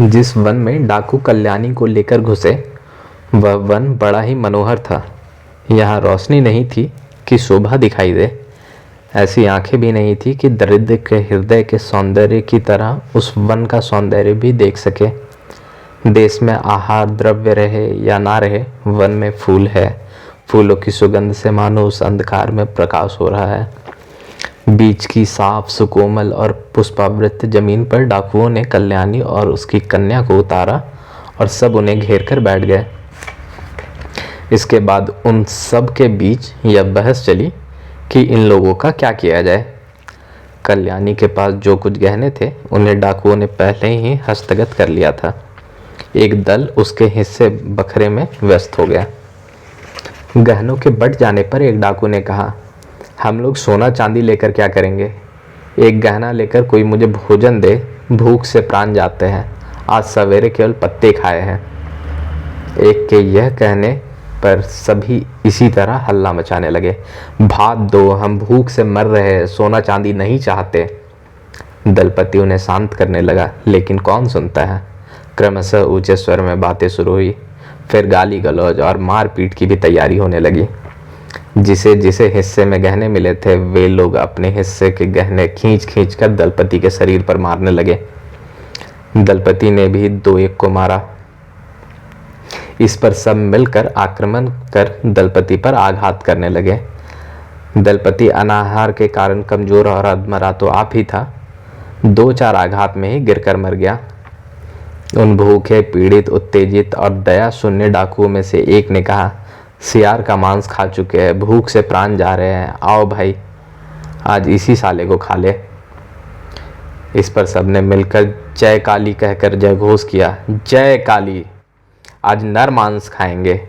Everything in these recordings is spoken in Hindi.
जिस वन में डाकू कल्याणी को लेकर घुसे वह वन बड़ा ही मनोहर था। यहाँ रोशनी नहीं थी कि शोभा दिखाई दे, ऐसी आंखें भी नहीं थी कि दरिद्र के हृदय के सौंदर्य की तरह उस वन का सौंदर्य भी देख सके। देश में आहार द्रव्य रहे या ना रहे, वन में फूल है। फूलों की सुगंध से मानो उस अंधकार में प्रकाश हो रहा है। बीच की साफ सुकोमल और पुष्पावृत जमीन पर डाकुओं ने कल्याणी और उसकी कन्या को उतारा और सब उन्हें घेर कर बैठ गए। इसके बाद उन सब के बीच यह बहस चली कि इन लोगों का क्या किया जाए। कल्याणी के पास जो कुछ गहने थे उन्हें डाकुओं ने पहले ही हस्तगत कर लिया था। एक दल उसके हिस्से बखरे में व्यस्त हो गया। गहनों के बट जाने पर एक डाकू ने कहा, हम लोग सोना चांदी लेकर क्या करेंगे? एक गहना लेकर कोई मुझे भोजन दे, भूख से प्राण जाते हैं। आज सवेरे केवल पत्ते खाए हैं। एक के यह कहने पर सभी इसी तरह हल्ला मचाने लगे। भात दो, हम भूख से मर रहे हैं, सोना चांदी नहीं चाहते। दलपति उन्हें शांत करने लगा, लेकिन कौन सुनता है। क्रमशः ऊंचे स्वर में बातें शुरू हुई। फिर गाली गलौज और मारपीट की भी तैयारी होने लगी। जिसे जिसे हिस्से में गहने मिले थे वे लोग अपने हिस्से के गहने खींच खींच कर दलपति के शरीर पर मारने लगे। दलपति ने भी दो एक को मारा। इस पर सब मिलकर आक्रमण कर दलपति पर आघात करने लगे। दलपति अनाहार के कारण कमजोर और अधमरा तो आप ही था। दो चार आघात में ही गिरकर मर गया। उन भूखे, पीड़ित, उत्तेजित और दया शून्य डाकुओं में से एक ने कहा, सियार का मांस खा चुके हैं, भूख से प्राण जा रहे हैं, आओ भाई आज इसी साले को खा ले। इस पर सबने मिलकर जय काली कहकर जय घोष किया। जय काली, आज नर मांस खाएंगे।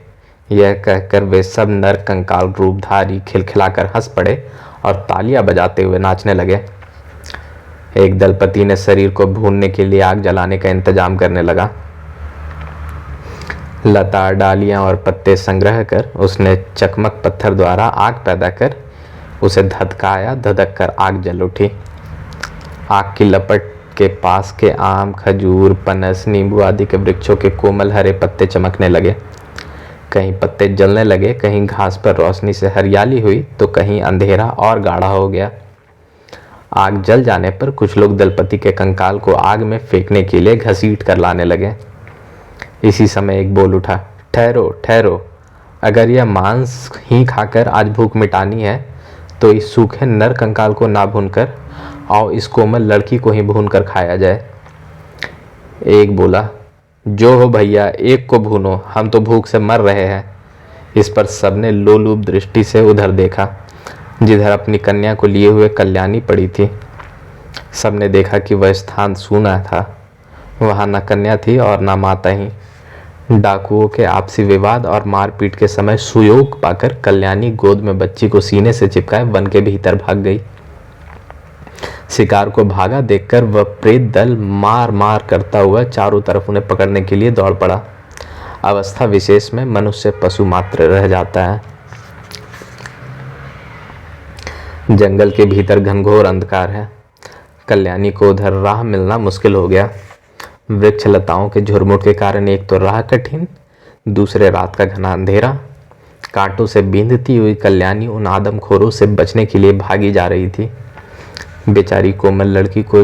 यह कहकर वे सब नर कंकाल रूपधारी खिलखिलाकर हंस पड़े और तालियां बजाते हुए नाचने लगे। एक दलपति ने शरीर को भूनने के लिए आग जलाने का इंतजाम करने लगा। लता, डालियां और पत्ते संग्रह कर उसने चकमक पत्थर द्वारा आग पैदा कर उसे धधकाया। धधक कर आग जल उठी। आग की लपट के पास के आम, खजूर, पनस, नींबू आदि के वृक्षों के कोमल हरे पत्ते चमकने लगे। कहीं पत्ते जलने लगे, कहीं घास पर रोशनी से हरियाली हुई तो कहीं अंधेरा और गाढ़ा हो गया। आग जल जाने पर कुछ लोग दलपति के कंकाल को आग में फेंकने के लिए घसीट कर लाने लगे। इसी समय एक बोल उठा, ठहरो ठहरो, अगर यह मांस ही खाकर आज भूख मिटानी है तो इस सूखे नर कंकाल को ना भूनकर आओ इस कोमल लड़की को ही भूनकर खाया जाए। एक बोला, जो हो भैया, एक को भूनो, हम तो भूख से मर रहे हैं। इस पर सबने लोलुप दृष्टि से उधर देखा जिधर अपनी कन्या को लिए हुए कल्याणी पड़ी थी। सबने देखा कि वह स्थान सूना था। वहां न कन्या थी और न माता ही। डाकुओं के आपसी विवाद और मारपीट के समय सुयोग पाकर कल्याणी गोद में बच्ची को सीने से चिपकाए वन के भीतर भाग गई। शिकार को भागा देखकर वह प्रेत दल मार मार करता हुआ चारों तरफ उन्हें पकड़ने के लिए दौड़ पड़ा। अवस्था विशेष में मनुष्य पशु मात्र रह जाता है। जंगल के भीतर घनघोर अंधकार है। कल्याणी को उधर राह मिलना मुश्किल हो गया। वृक्ष लताओं के झुरमुट के कारण एक तो राह कठिन, दूसरे रात का घना अंधेरा। कांटों से बींधती हुई कल्याणी उन आदमखोरों से बचने के लिए भागी जा रही थी। बेचारी कोमल लड़की को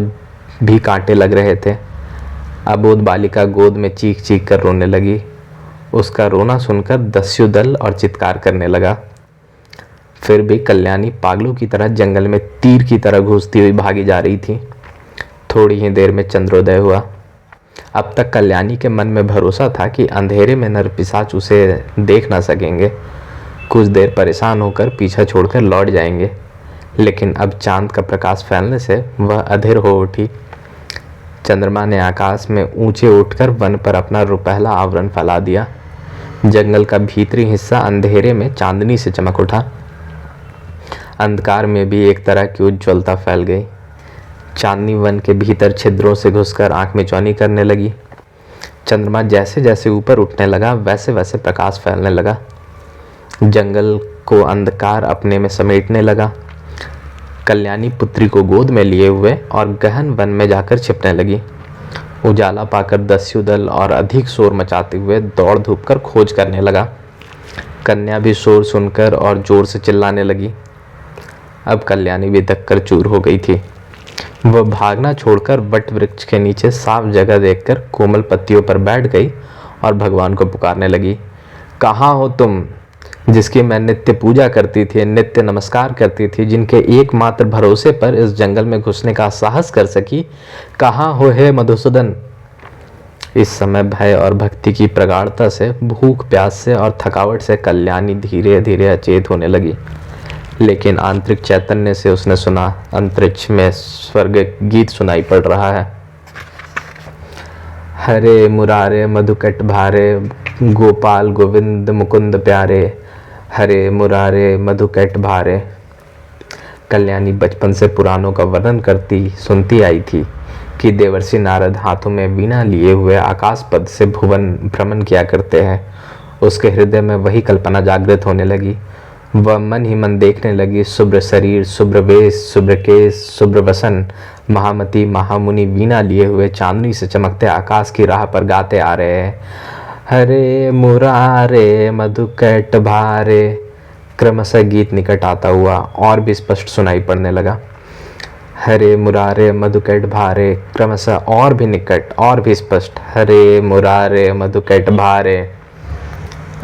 भी कांटे लग रहे थे। अबोध बालिका गोद में चीख चीख कर रोने लगी। उसका रोना सुनकर दस्यु दल और चित्कार करने लगा। फिर भी कल्याणी पागलों की तरह जंगल में तीर की तरह घुसती हुई भागी जा रही थी। थोड़ी ही देर में चंद्रोदय हुआ। अब तक कल्याणी के मन में भरोसा था कि अंधेरे में नर पिशाच उसे देख ना सकेंगे। कुछ देर परेशान होकर पीछा छोड़कर लौट जाएंगे, लेकिन अब चांद का प्रकाश फैलने से वह अधीर हो उठी। चंद्रमा ने आकाश में ऊंचे उठकर वन पर अपना रुपहला आवरण फैला दिया। जंगल का भीतरी हिस्सा अंधेरे में चांदनी से चमक उठा। अंधकार में भी एक तरह की उज्ज्वलता फैल गई। चांदनी वन के भीतर छिद्रों से घुसकर आंख में चौनी करने लगी। चंद्रमा जैसे जैसे ऊपर उठने लगा वैसे वैसे प्रकाश फैलने लगा। जंगल को अंधकार अपने में समेटने लगा। कल्याणी पुत्री को गोद में लिए हुए और गहन वन में जाकर छिपने लगी। उजाला पाकर दस्यु दल और अधिक शोर मचाते हुए दौड़ धूप कर खोज करने लगा। कन्या भी शोर सुनकर और जोर से चिल्लाने लगी। अब कल्याणी भी धक्कर चूर हो गई थी। वह भागना छोड़कर वट वृक्ष के नीचे साफ जगह देखकर कोमल पत्तियों पर बैठ गई और भगवान को पुकारने लगी। कहाँ हो तुम, जिसकी मैं नित्य पूजा करती थी, नित्य नमस्कार करती थी, जिनके एकमात्र भरोसे पर इस जंगल में घुसने का साहस कर सकी? कहाँ हो हे मधुसूदन? इस समय भय और भक्ति की प्रगाढ़ता से, भूख प्यास से और थकावट से कल्याणी धीरे धीरे अचेत होने लगी। लेकिन आंतरिक चैतन्य से उसने सुना, अंतरिक्ष में स्वर्ग गीत सुनाई पड़ रहा है। हरे मुरारे मधुकट भारे, गोपाल गोविंद मुकुंद प्यारे, हरे मुरारे मधुकट भारे। कल्याणी बचपन से पुराणों का वर्णन करती सुनती आई थी कि देवर्षि नारद हाथों में वीणा लिए हुए आकाश पद से भुवन भ्रमण किया करते हैं। उसके हृदय में वही कल्पना जागृत होने लगी। वह मन ही मन देखने लगी, शुभ्र शरीर, शुभ्र वेश, शुभ्र केश, शुभ्र वसन, महामती महामुनि वीणा लिए हुए चांदनी से चमकते आकाश की राह पर गाते आ रहे हैं। हरे मुरारे मधुकट भारे। क्रमशः गीत निकट आता हुआ और भी स्पष्ट सुनाई पड़ने लगा। हरे मुरारे मधुकट भारे, क्रमशः और भी निकट और भी स्पष्ट, हरे मुरारे मधुकट भारे।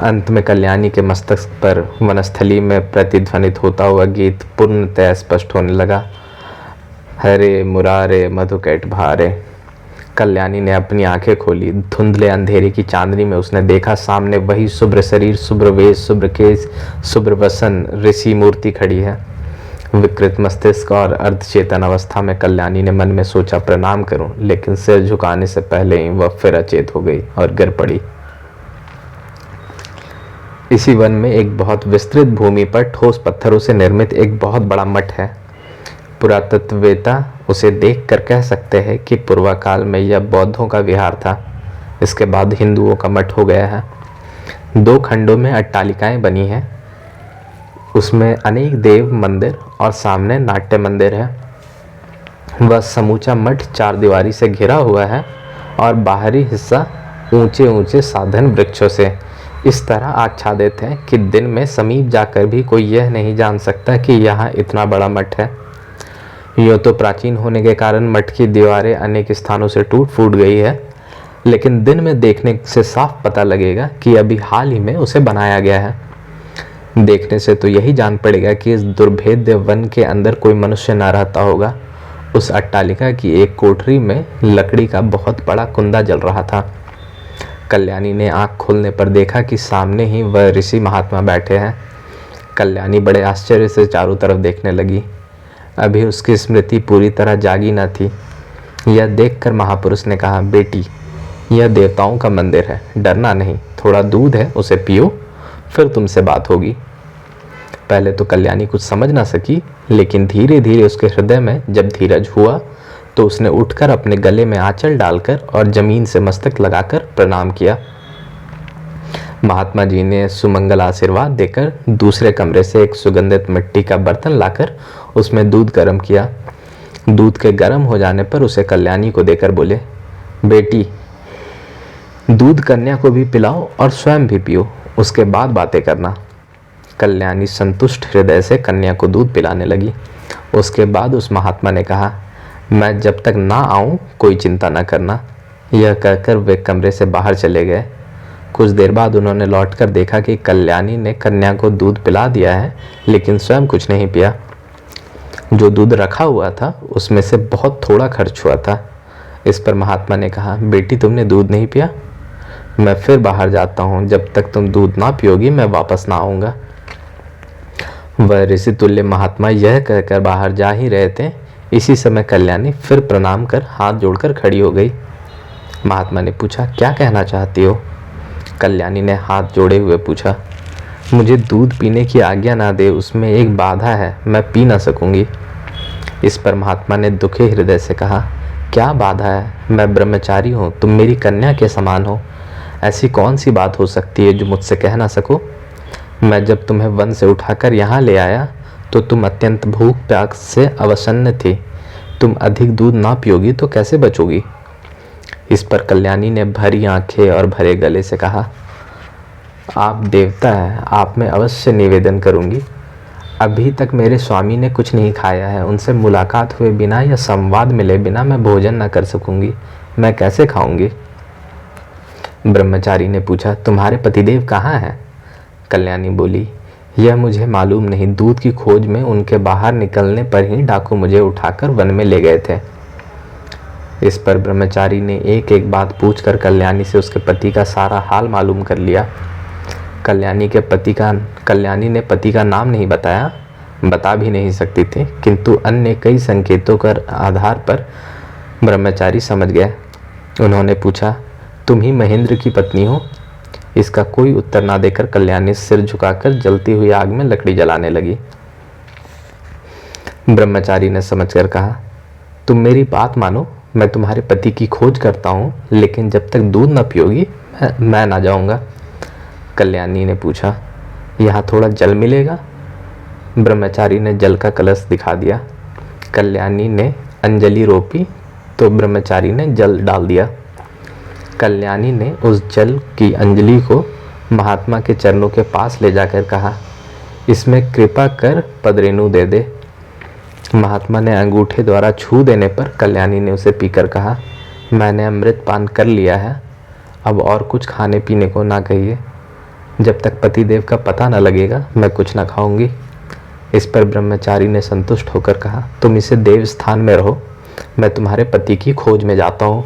अंत में कल्याणी के मस्तक पर वनस्थली में प्रतिध्वनित होता हुआ गीत पूर्णतः स्पष्ट होने लगा। हरे मुरारे मधुकट भारे। कल्याणी ने अपनी आंखें खोली। धुंधले अंधेरे की चांदनी में उसने देखा सामने वही शुभ्र शरीर, शुभ्र वेश, शुभ्र केश, शुभ्र वसन ऋषि मूर्ति खड़ी है। विकृत मस्तिष्क और अर्धचेतन अवस्था में कल्याणी ने मन में सोचा प्रणाम करूं, लेकिन सिर झुकाने से पहले ही वह फिर अचेत हो गई और गिर पड़ी। इसी वन में एक बहुत विस्तृत भूमि पर ठोस पत्थरों से निर्मित एक बहुत बड़ा मठ है। पुरातत्ववेत्ता उसे देखकर कह सकते हैं कि पूर्व काल में यह बौद्धों का विहार था। इसके बाद हिंदुओं का मठ हो गया है। 2 खंडों में अट्टालिकाएं बनी हैं। उसमें अनेक देव मंदिर और सामने नाट्य मंदिर है। वह समूचा मठ 4 दीवारी से घिरा हुआ है और बाहरी हिस्सा ऊंचे ऊंचे साधन वृक्षों से इस तरह आच्छादित है कि दिन में समीप जाकर भी कोई यह नहीं जान सकता कि यहाँ इतना बड़ा मठ है। यूँ तो प्राचीन होने के कारण मठ की दीवारें अनेक स्थानों से टूट फूट गई है, लेकिन दिन में देखने से साफ पता लगेगा कि अभी हाल ही में उसे बनाया गया है। देखने से तो यही जान पड़ेगा कि इस दुर्भेद्य वन के अंदर कोई मनुष्य न रहता होगा। उस अट्टालिका की एक कोठरी में लकड़ी का बहुत बड़ा कुंदा जल रहा था। कल्याणी ने आंख खोलने पर देखा कि सामने ही वह ऋषि महात्मा बैठे हैं। कल्याणी बड़े आश्चर्य से चारों तरफ देखने लगी। अभी उसकी स्मृति पूरी तरह जागी न थी। यह देखकर महापुरुष ने कहा, बेटी, यह देवताओं का मंदिर है, डरना नहीं। थोड़ा दूध है, उसे पियो, फिर तुमसे बात होगी। पहले तो कल्याणी कुछ समझ ना सकी, लेकिन धीरे धीरे उसके हृदय में जब धीरज हुआ तो उसने उठकर अपने गले में आंचल डालकर और जमीन से मस्तक लगाकर प्रणाम किया। महात्मा जी ने सुमंगल आशीर्वाद देकर दूसरे कमरे से एक सुगंधित मिट्टी का बर्तन लाकर उसमें दूध गर्म किया। दूध के गर्म हो जाने पर उसे कल्याणी को देकर बोले, बेटी, दूध कन्या को भी पिलाओ और स्वयं भी पियो, उसके बाद बातें करना। कल्याणी संतुष्ट हृदय से कन्या को दूध पिलाने लगी। उसके बाद उस महात्मा ने कहा, मैं जब तक ना आऊं कोई चिंता न करना। यह कहकर वे कमरे से बाहर चले गए। कुछ देर बाद उन्होंने लौटकर देखा कि कल्याणी ने कन्या को दूध पिला दिया है, लेकिन स्वयं कुछ नहीं पिया। जो दूध रखा हुआ था उसमें से बहुत थोड़ा खर्च हुआ था। इस पर महात्मा ने कहा, बेटी, तुमने दूध नहीं पिया? मैं फिर बाहर जाता हूँ, जब तक तुम दूध ना पियोगी मैं वापस ना आऊँगा। वह ऋषि तुल्य महात्मा यह कहकर बाहर जा ही रहे थे। इसी समय कल्याणी फिर प्रणाम कर हाथ जोड़कर खड़ी हो गई। महात्मा ने पूछा, क्या कहना चाहती हो? कल्याणी ने हाथ जोड़े हुए पूछा, मुझे दूध पीने की आज्ञा ना दे, उसमें एक बाधा है, मैं पी ना सकूंगी। इस पर महात्मा ने दुखी हृदय से कहा, क्या बाधा है? मैं ब्रह्मचारी हूँ, तुम मेरी कन्या के समान हो। ऐसी कौन सी बात हो सकती है जो मुझसे कह ना सको? मैं जब तुम्हें वन से उठाकर यहाँ ले आया तो तुम अत्यंत भूख प्यास से अवसन्न थी। तुम अधिक दूध ना पियोगी तो कैसे बचोगी? इस पर कल्याणी ने भरी आंखें और भरे गले से कहा, आप देवता हैं, आप में अवश्य निवेदन करूंगी। अभी तक मेरे स्वामी ने कुछ नहीं खाया है, उनसे मुलाकात हुए बिना या संवाद मिले बिना मैं भोजन न कर सकूंगी। मैं कैसे खाऊंगी? ब्रह्मचारी ने पूछा, तुम्हारे पतिदेव कहाँ हैं? कल्याणी बोली, यह मुझे मालूम नहीं। दूध की खोज में उनके बाहर निकलने पर ही डाकू मुझे उठाकर वन में ले गए थे। इस पर ब्रह्मचारी ने एक एक बात पूछकर कल्याणी से उसके पति का सारा हाल मालूम कर लिया। कल्याणी ने पति का नाम नहीं बताया, बता भी नहीं सकती थी, किंतु अन्य कई संकेतों के आधार पर ब्रह्मचारी समझ गया। उन्होंने पूछा, तुम ही महेंद्र की पत्नी हो? इसका कोई उत्तर ना देकर कल्याणी सिर झुकाकर जलती हुई आग में लकड़ी जलाने लगी। ब्रह्मचारी ने समझकर कहा, तुम मेरी बात मानो, मैं तुम्हारे पति की खोज करता हूँ, लेकिन जब तक दूध न पियोगी मैं ना जाऊँगा। कल्याणी ने पूछा, यहाँ थोड़ा जल मिलेगा? ब्रह्मचारी ने जल का कलश दिखा दिया। कल्याणी ने अंजलि रोपी तो ब्रह्मचारी ने जल डाल दिया। कल्याणी ने उस जल की अंजलि को महात्मा के चरणों के पास ले जाकर कहा, इसमें कृपा कर पदरेणु दे दे। महात्मा ने अंगूठे द्वारा छू देने पर कल्याणी ने उसे पीकर कहा, मैंने अमृत पान कर लिया है, अब और कुछ खाने पीने को ना कहिए। जब तक पतिदेव का पता न लगेगा मैं कुछ न खाऊंगी। इस पर ब्रह्मचारी ने संतुष्ट होकर कहा, तुम इसे देव स्थान में रहो, मैं तुम्हारे पति की खोज में जाता हूँ।